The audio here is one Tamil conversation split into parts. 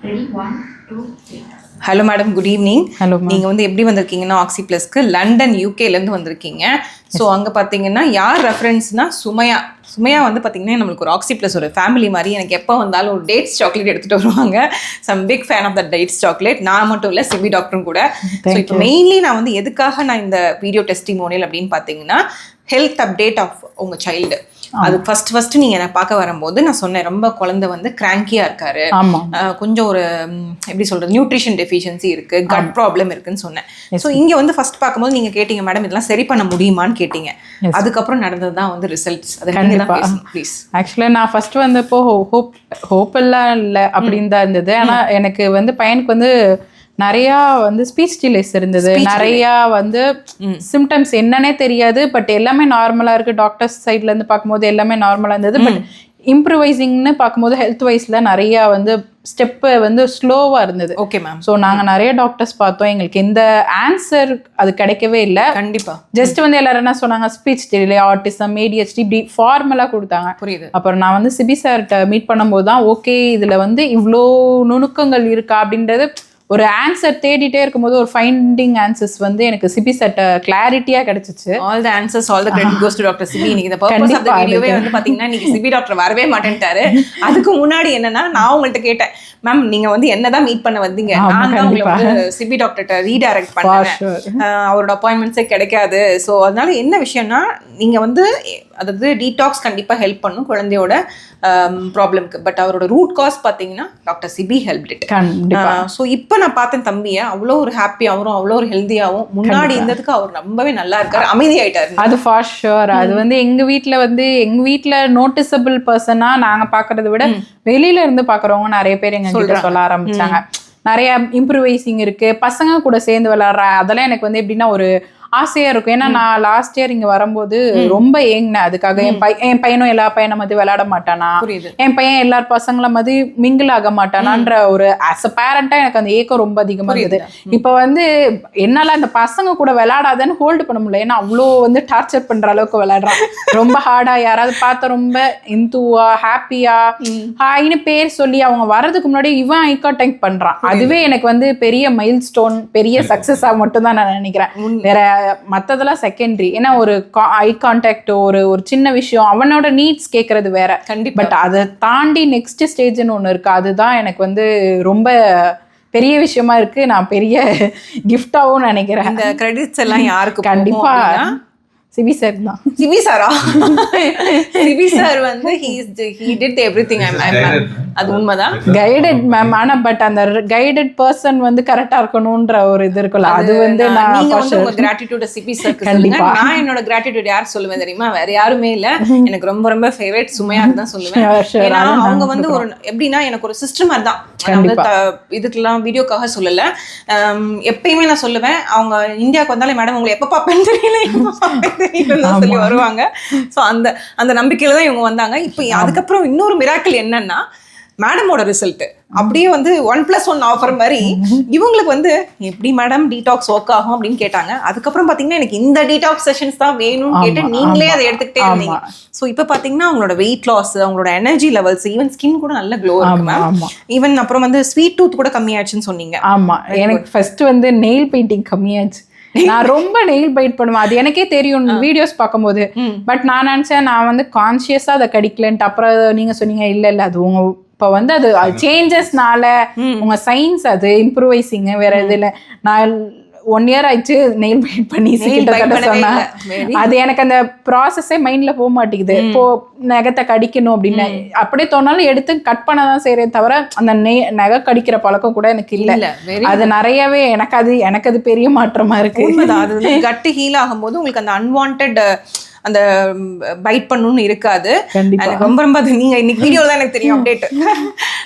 Ready? 1, 2, 3. Hello madam, good evening. Hello. நீங்கள் வந்து எப்படி வந்திருக்கீங்கன்னா ஆக்சி ப்ளஸ்க்கு லண்டன் யூகேலேருந்து வந்திருக்கீங்க. ஸோ அங்கே பார்த்தீங்கன்னா யார் ரெஃபரன்ஸ்னா சுமையா வந்து பார்த்தீங்கன்னா நம்மளுக்கு ஒரு ஆக்சி ப்ளஸ் ஒரு ஃபேமிலி மாதிரி. எனக்கு எப்போ வந்தாலும் ஒரு டேட்ஸ் சாக்லேட் எடுத்துகிட்டு வருவாங்க. Some big fan of the dates chocolate. நான் மட்டும் இல்லை, சிபி டாக்டரும் கூட. ஸோ இப்போ மெயின்லி நான் வந்து எதுக்காக நான் இந்த வீடியோ டெஸ்டிமோனியல் அப்படின்னு பார்த்தீங்கன்னா ஹெல்த் அப்டேட் ஆஃப் உங்கள் சைல்டு. அது ஃபர்ஸ்ட் நீங்க என்ன பார்க்க வரும்போது நான் சொன்னேன், ரொம்ப குழந்தை வந்து கிராங்கியா இருக்காரு, கொஞ்சம் ஒரு எப்படி சொல்றது நியூட்ரிஷன் டெஃபிஷியன்சி இருக்கு, கட் ப்ராப்ளம் இருக்குன்னு சொன்னேன். ஸோ இங்க வந்து ஃபர்ஸ்ட் பார்க்கும்போது நீங்க கேட்டீங்க மேடம் இதெல்லாம் சரி பண்ண முடியுமான்னு கேட்டீங்க. அதுக்கப்புறம் நடந்ததுதான் வந்து ரிசல்ட்ஸ். அது ப்ளீஸ். ஆக்சுவலா நான் ஃபர்ஸ்ட் வந்தப்போ ஹோப் எல்லாம் இல்லை அப்படின்னு தான் இருந்தது. ஆனா எனக்கு வந்து பையனுக்கு வந்து நிறையா வந்து ஸ்பீச் டிலேஸ் இருந்தது, நிறையா வந்து சிம்டம்ஸ் என்னன்னே தெரியாது. பட் எல்லாமே நார்மலா இருக்கு. டாக்டர்ஸ் சைட்ல இருந்து பார்க்கும்போது எல்லாமே நார்மலா இருந்தது. பட் இம்ப்ரூவைசிங்னு பார்க்கும்போது ஹெல்த் வைஸ்ல நிறைய வந்து ஸ்டெப்பு வந்து ஸ்லோவா இருந்தது. Okay ma'am. ஸோ நாங்க நிறைய டாக்டர்ஸ் பார்த்தோம், எங்களுக்கு எந்த ஆன்சர் அது கிடைக்கவே இல்லை. கண்டிப்பா. ஜஸ்ட் வந்து எல்லாரும் என்ன சொன்னாங்க, ஸ்பீச் டிலே, ஆட்டிசம், ADHD இப்படி ஃபார்மலா கொடுத்தாங்க. புரியுது. அப்புறம் நான் வந்து சிபி சார்கிட்ட மீட் பண்ணும்போது தான் ஓகே இதுல வந்து இவ்வளோ நுணுக்கங்கள் இருக்கா அப்படின்றது ஒரு ஆன்சர் தேடிட்டே இருக்கும்போது ஒரு ஃபைண்டிங் ஆன்சர்ஸ் வந்து எனக்கு சிபி செட்ட கிளாரிட்டியா கிடைச்சிச்சு. All the answers, all the credit goes to doctor Sibi. இன்னைக்கு இந்த பர்பஸ் ஆஃப் தி வீடியோவே வந்து பாத்தீங்கன்னா இன்னைக்கு சிபி டாக்டர் வரவே மாட்டேன்ட்டாரு. அதுக்கு முன்னாடி என்னன்னா நான் உங்கள்ட்ட கேட்டேன், மேம் நீங்க வந்து என்னதான் மீட் பண்ண வந்தீங்க, நான் தான் உங்களுக்கு சிபி டாக்டர்கிட்ட ரீடைரக்ட் பண்ணேன், அவரோட அப்பாயின்மெண்ட்ஸே கிடைக்காது. ஸோ அதனால என்ன விஷயம்னா நீங்க வந்து அதாவது டீடாக்ஸ் கண்டிப்பா ஹெல்ப் பண்ணும் குழந்தையோட ப்ராப்ளம்க்கு. பட் அவரோட ரூட் காஸ் பார்த்தீங்கன்னா doctor Sibi help it. So இப்போ நான் பார்த்தேன் தம்பியை அவ்வளோ ஒரு ஹாப்பியாகவும் அவ்வளோ ஒரு ஹெல்த்தியாகவும் முன்னாடி இருந்ததுக்கு அவர் ரொம்பவே நல்லா இருக்காரு, அமைதியாயிட்டாரு. அது ஃபார் ஷுர். அது வந்து எங்க வீட்டில் நோட்டிசபிள் பர்சனா நாங்க பாக்குறத விட வெளியில இருந்து பாக்குறவங்க நிறைய பேர் எங்க கிட்ட சொல்ல ஆரம்பிச்சாங்க. நிறைய இம்ப்ரூவைசிங் இருக்கு, பசங்க கூட சேர்ந்து விளையாடுற அதெல்லாம் எனக்கு வந்து எப்படின்னா ஒரு ஆசையா இருக்கும். ஏன்னா நான் லாஸ்ட் இயர் இங்க வரும்போது ரொம்ப ஏங்கினேன் அதுக்காக. என் பையனும் எல்லா பையனை மாதிரி விளையாட மாட்டானா, என் பையன் எல்லார் பசங்களை மாதிரி மிங்கிள் ஆக மாட்டானான்ற ஒரு ஆஸ் அ பேரண்டா எனக்கு அந்த ஏக்கம் ரொம்ப அதிகமா இருந்தது. இப்ப வந்து என்னால அந்த பசங்க கூட விளையாடாதன்னு ஹோல்டு பண்ண முடியல. ஏன்னா அவ்வளோ வந்து டார்ச்சர் பண்ற அளவுக்கு விளையாடுறான். ரொம்ப ஹார்டா யாராவது பார்த்த ரொம்ப இந்துவா ஹாப்பியா ஹாய்னு பேர் சொல்லி அவங்க வர்றதுக்கு முன்னாடி இவன் ஐ கான்டாக்ட் பண்றான். அதுவே எனக்கு வந்து பெரிய மைல் ஸ்டோன், பெரிய சக்சஸா மட்டும் தான் நான் நினைக்கிறேன். வேற மத்ததெல்லாம் செகண்டரி. ஏன்னா ஒரு ஐ கான்டாக்ட் ஒரு சின்ன விஷயம், அவனோட நீட்ஸ் கேட்கறது வேற. பட் அதை தாண்டி நெக்ஸ்ட் ஸ்டேஜ்னு ஒண்ணு இருக்கு, அதுதான் எனக்கு வந்து ரொம்ப பெரிய விஷயமா இருக்கு. நான் பெரிய கிஃப்டாவும் நினைக்கிறேன். இந்த கிரெடிட்ஸ் எல்லாம் யாருக்கு? கண்டிப்பா சிபி சார் தான். சிபி சாரா? சிபி சார் வந்து he did everything. அது உண்மைதான், கைடட் மேம். ஆனா பட் அந்த கைடட் பர்சன் வந்து கரெக்டா இருக்கணும்ன்ற ஒரு இது இருக்குல்ல, அது வந்து நீங்க வந்து உங்க கிராட்டிட்யூட் சிபி சாருக்கு சொல்லுங்க. நான் என்னோட கிராட்டிட்யூட் யார் சொல்லுவேன் தெரியுமா? வேற யாருமே இல்ல, எனக்கு ரொம்ப ரொம்ப ஃபேவரட் சுமையாக்கு தான் சொல்லுவேன். ஏன்னா அவங்க வந்து ஒரு எப்படின்னா எனக்கு ஒரு சிஸ்டம் மாதிரி தான். இதுக்கெல்லாம் வீடியோக்காக சொல்லல, எப்பயுமே நான் சொல்லுவேன், அவங்க இந்தியாவுக்கு வந்தாலே மேடம் உங்களை எப்ப பாப்பேன்னு தெரியல சொல்லி வருவாங்க. ஸோ அந்த நம்பிக்கையில தான் இவங்க வந்தாங்க. இப்போ அதுக்கப்புறம் இன்னொரு மிராக்கிள் என்னன்னா மேடமோட ரிசல்ட் அப்படியே வந்து 1+1 ஆஃபர் மாதிரி இவங்களுக்கு வந்து எப்படி மேடம் டீடாக்ஸ் ஒர்க் ஆகும் அப்படின்னு கேட்டாங்க. அதுக்கப்புறம் பார்த்தீங்கன்னா எனக்கு இந்த டீடாக்ஸ் செஷன்ஸ் தான் வேணும்னு கேட்டு நீங்களே அதை எடுத்துக்கிட்டே இருந்தீங்க. ஸோ இப்போ பார்த்தீங்கன்னா அவங்களோட வெயிட் லாஸ், அவங்களோட எனர்ஜி லெவல்ஸ், ஈவன் ஸ்கின் கூட நல்ல க்ளோ இருக்கு மேம். ஈவன் அப்புறம் வந்து ஸ்வீட் டூத் கூட கம்மியாச்சுன்னு சொன்னீங்க. ஆமா, எனக்கு ஃபர்ஸ்ட் வந்து நெயில் பெயிண்டிங் கம்மியாச்சு. நான் ரொம்ப நெயில் பைட் பண்ணுவேன், அது எனக்கே தெரியும் வீடியோஸ் பார்க்கும்போது. பட் நான் நினைச்சேன் நான் வந்து கான்சியஸா அதை கடிக்கலன்ட்டு. அப்புறம் நீங்க சொன்னீங்க இல்ல அது உங்க இப்போ வந்து அது சேஞ்சஸ்னால உங்க சயின்ஸ் அது இம்ப்ரூவைசிங் வேற இது இல்லை. நான் 1 year ஆயிடுச்சு நெயில் பைட் பண்ணி சொன்னேன். அது எனக்கு அந்த ப்ராசஸே மைண்ட்ல போக மாட்டேங்குது. இப்போ நகத்தை கடிக்கணும் அப்படின்னு அப்படியே தோணாலும் எடுத்து கட் பண்ணதான் செய்யறேன் தவிர அந்த நகை கடிக்கிற பழக்கம் கூட எனக்கு இல்லை. அது நிறையவே எனக்கு அது பெரிய மாற்றமா இருக்கு. அது கட்டு ஹீல் ஆகும்போது உங்களுக்கு அந்த அன்வான்ட் அந்த பைட் பண்ணணும்னு இருக்காது. எனக்கு ரொம்ப ரொம்ப அது நீங்க இன்னைக்கு வீடியோல தான் எனக்கு தெரியும் அப்டேட்.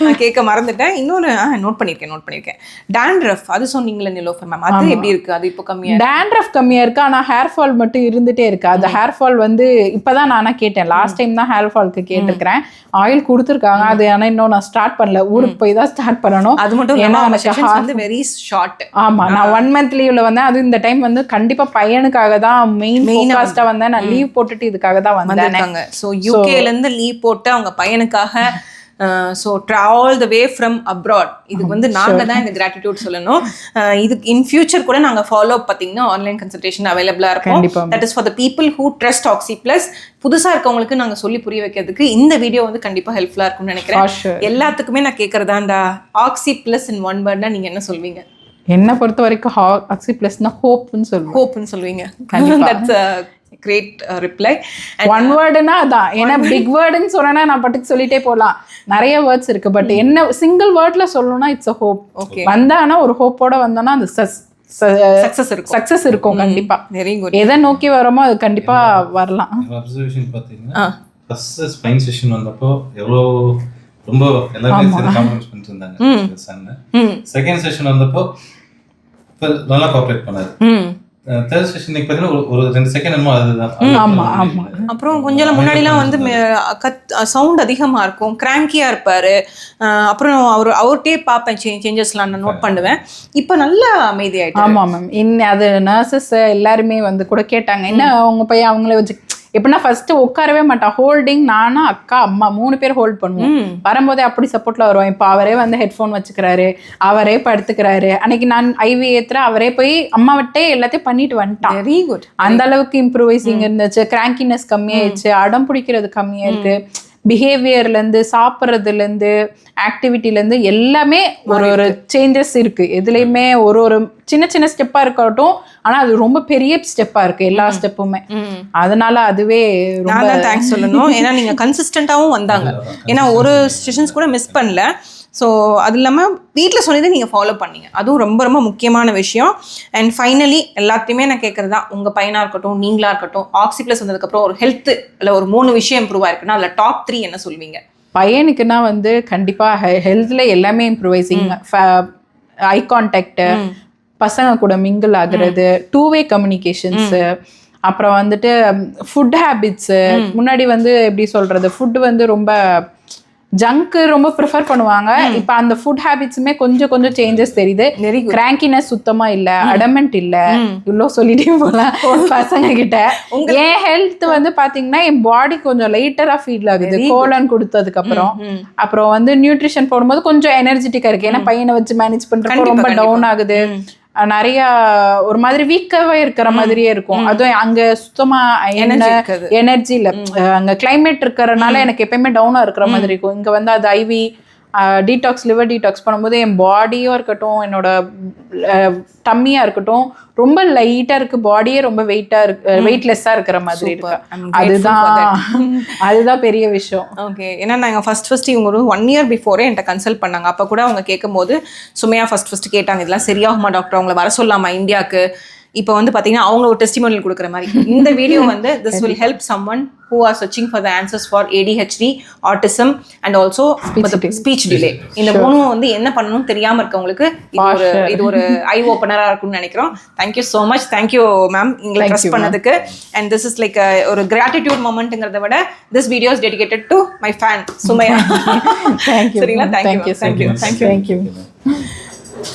நான் கேட்க மறந்துட்டேன். இன்னொன்று நோட் பண்ணியிருக்கேன் டாண்ட்ரஃப் அது சொன்னீங்களே நிலோஃபர் மேம், அது எப்படி இருக்கு? அது இப்போ கம்மியா? டாண்ட்ரஃப் கம்மியா இருக்கு, ஆனா ஹேர் ஃபால் மட்டும் இருந்துட்டே இருக்கு. அந்த ஹேர் ஃபால் வந்து இப்பதான் நானா கேட்டேன், லாஸ்ட் டைம் தான் ஹேர் ஃபால்க்கு கேட்டிருக்கிறேன். ஆயில் கொடுத்துருக்காங்க, அது ஆனா இன்னும் நான் ஸ்டார்ட் பண்ணல, ஊருக்கு போய் தான் ஸ்டார்ட் பண்ணணும். அது மட்டும் வெரி ஷார்ட். ஆமா, நான் 1 month லீவ்ல வந்தேன். அது இந்த டைம் வந்து கண்டிப்பா பையனுக்காக தான் மெயின் ஃபோக்கஸ்டா வந்தேன். நான் லீவ் போட்டுட்டு இதுக்காக தான் வந்தாங்க. ஸோ யூகேல இருந்து லீவ் போட்டு அவங்க பையனுக்காக so travel the way from abroad. இதுக்கு வந்து நாங்கள் தான் இந்த கிராட்டிடியூட் சொல்லணும். இதுக்கு இன் ஃபியூச்சர் கூட நாங்கள் ஃபாலோ அப் பார்த்தீங்கன்னா ஆன்லைன் கன்சல்டேஷன் அவைலபிளாக இருக்கும். That is for the people who trust oxy plus. புதுசாக இருக்கவங்களுக்கு நாங்கள் சொல்லி புரிய வைக்கிறதுக்கு இந்த வீடியோ வந்து கண்டிப்பாக ஹெல்ப்ஃபுல்லாக இருக்கும்னு நினைக்கிறேன். எல்லாத்துக்குமே நான் கேட்குறதாண்டா ஆக்சி ப்ளஸ் இன் ஒன் வேர்ட்னா நீங்கள் என்ன சொல்வீங்க? என்ன பொறுத்த வரைக்கும் ஆக்சி ப்ளஸ்னா ஹோப்னு சொல்லுவோம். ஹோப்னு சொல்லுவீங்க. That's great reply. ஒன் வேர்டுனா அதான். ஏன்னா பிக் வேர்டுன்னு சொன்னா நான் பட்டுக்கு சொல்லிட்டே போகலாம், நிறைய வேர்ட்ஸ் இருக்கு. பட் என்ன சிங்கிள் வேர்ட்ல சொல்லணும்னா இட்ஸ் அ ஹோப். வந்தானா ஒரு ஹோப்போட வந்தோம்னா அந்த சக்சஸ் இருக்கும் கண்டிப்பா. Very good. எதை நோக்கி வரோமோ அது கண்டிப்பா வரலாம். அப்சர்வேஷன் பாத்தீங்கன்னா ஃபர்ஸ்ட் ஸ்பைன் செஷன் வந்தப்போ எவ்வளோ ரொம்ப எல்லாருமே சேர்ந்து காம்ப்ரமைஸ் பண்ணிட்டு இருந்தாங்க சன்னு. செகண்ட் செஷன் வந்தப்போ நல்லா கோஆபரேட் பண்ணாரு. தேர்ட் செஷன் பாத்தீங்கன்னா ஒரு 2 செகண்ட் என்னமோ அதுதான். அப்புறம் கொஞ்சம் முன்னாடிலாம் வந்து சவுண்ட் அதிகமா இருக்கும், கிராங்கியா இருப்பாரு. அப்புறம் அவர்கிட்டயே பார்ப்பேன் சேஞ்சஸ்லாம் நான் நோட் பண்ணுவேன். இப்போ நல்லா அமைதியாயிட்டு. ஆமா மேம். அது நர்சஸ் எல்லாருமே வந்து கூட கேட்டாங்க, என்ன அவங்க பையன் அவங்கள வச்சு எப்படின்னா ஃபர்ஸ்ட் உட்காரவே மாட்டான். ஹோல்டிங் நானும் அக்கா அம்மா 3 பேர் ஹோல்ட் பண்ணுவோம். வரும்போதே அப்படி சப்போர்ட்ல வருவோம். இப்போ அவரே வந்து ஹெட்ஃபோன் வச்சுக்கிறாரு, அவரே படுத்துக்கிறாரு. அன்னைக்கு நான் ஐவி ஏத்துறேன், அவரே போய் அம்மா விட்டே எல்லாத்தையும் பண்ணிட்டு வந்துட்டான். Very good. அந்த அளவுக்கு இம்ப்ரூவைசிங் இருந்துச்சு. கிராங்கினஸ் கம்மியாயிடுச்சு, அடம் பிடிக்கிறது கம்மியா இருக்கு. பிஹேவியர்லேருந்து சாப்பிட்றதுலேருந்து ஆக்டிவிட்டிலேருந்து எல்லாமே ஒரு சேஞ்சஸ் இருக்குது. எதுலேயுமே ஒரு சின்ன சின்ன ஸ்டெப்பாக இருக்கட்டும், ஆனால் அது ரொம்ப பெரிய ஸ்டெப்பாக இருக்குது எல்லா ஸ்டெப்புமே. அதனால அதுவே ரொம்ப தேங்க்ஸ் சொல்லணும். ஏன்னா நீங்கள் கன்சிஸ்டண்ட்டாகவும் வந்தாங்க. ஏன்னா ஒரு செஷன்ஸ் கூட மிஸ் பண்ணல. ஸோ அது இல்லாமல் வீட்டில் சொன்னதை நீங்கள் ஃபாலோ பண்ணீங்க, அதுவும் ரொம்ப ரொம்ப முக்கியமான விஷயம். அண்ட் ஃபைனலி எல்லாத்தையுமே நான் கேட்குறது தான், உங்கள் பையனாக இருக்கட்டும் நீங்களாக இருக்கட்டும், ஆக்சி ப்ளஸ் வந்ததுக்கப்புறம் ஒரு ஹெல்த்து இல்லை ஒரு 3 விஷயம் இம்ப்ரூவ் ஆயிருக்குன்னா அதில் டாப் 3 என்ன சொல்வீங்க? பையனுக்குன்னா வந்து கண்டிப்பாக ஹெல்த்தில் எல்லாமே இம்ப்ரூவைசிங். ஐ கான்டாக்டு, பசங்க கூட மிங்கிள் ஆகுறது, 2-வே கம்யூனிகேஷன்ஸு, அப்புறம் வந்துட்டு ஃபுட் ஹேபிட்ஸு. முன்னாடி வந்து எப்படி சொல்கிறது, ஃபுட்டு வந்து ரொம்ப ஜங்க் ரொம்ப ப்ரிஃபர் பண்ணுவாங்க. இப்போ அந்த ஃபுட் ஹேபிட்ஸுமே கொஞ்சம் சேஞ்சஸ் தெரியுது. கிராங்கினஸ் சுத்தமா இல்ல, அடமெண்ட் இல்ல, இவ்வளோ சொல்லிட்டே போகலாம் பசங்க கிட்ட. என் ஹெல்த் வந்து பாத்தீங்கன்னா என் பாடி கொஞ்சம் லைட்டரா ஃபீல் ஆகுது கோலன் கொடுத்ததுக்கு அப்புறம் வந்து நியூட்ரிஷன் போடும்போது கொஞ்சம் எனர்ஜெட்டிக்கா இருக்கு. ஏன்னா பையனை வச்சு மேனேஜ் பண்றப்ப ரொம்ப டவுன் ஆகுது, நிறைய ஒரு மாதிரி வீக்காவே இருக்கிற மாதிரியே இருக்கும். அதுவும் அங்க சுத்தமா எனர்ஜி இல்ல, அங்க கிளைமேட் இருக்கிறதுனால எனக்கு எப்பயுமே டவுனா இருக்கிற மாதிரி இருக்கும். இங்க வந்து அது ஐவி டீடாக்ஸ், லிவர் டீடாக்ஸ் பண்ணும்போது என் பாடியும் இருக்கட்டும், என்னோட டம்மியா இருக்கட்டும், ரொம்ப லைட்டா இருக்கு. பாடியே ரொம்ப வெயிட்லெஸ்ஸா இருக்கிற மாதிரி இருக்கு. அதுதான் பெரிய விஷயம். ஓகே. ஏன்னா நாங்கள் ஃபர்ஸ்ட் இவங்க ஒரு 1 year பிஃபோரே என்கிட்ட கன்சல்ட் பண்ணாங்க. அப்போ கூட அவங்க கேட்கும் போது சுமையா ஃபர்ஸ்ட் கேட்டாங்க, இதெல்லாம் சரியாகுமா டாக்டர், அவங்கள வர சொல்லாமா இந்தியாவுக்கு? இப்போ வந்து பார்த்தீங்கன்னா அவங்க ஒரு டெஸ்டிமோனியல் கொடுக்குற மாதிரி இந்த வீடியோ வந்து this will help someone who are searching for the answers for ADHD, autism and also speech delay. இந்த 3 வந்து என்ன பண்ணணும்னு தெரியாம இருக்கவங்களுக்கு இது ஒரு ஐ ஓபனரா இருக்கும்னு நினைக்கிறோம். Thank you so much. Thank you ma'am எங்களை ட்ரஸ்ட் பண்ணதுக்கு. And this is like ஒரு gratitude momentங்கறத விட this video is dedicated to my fan Sumaya. Thank you. சரிங்களா? Thank you.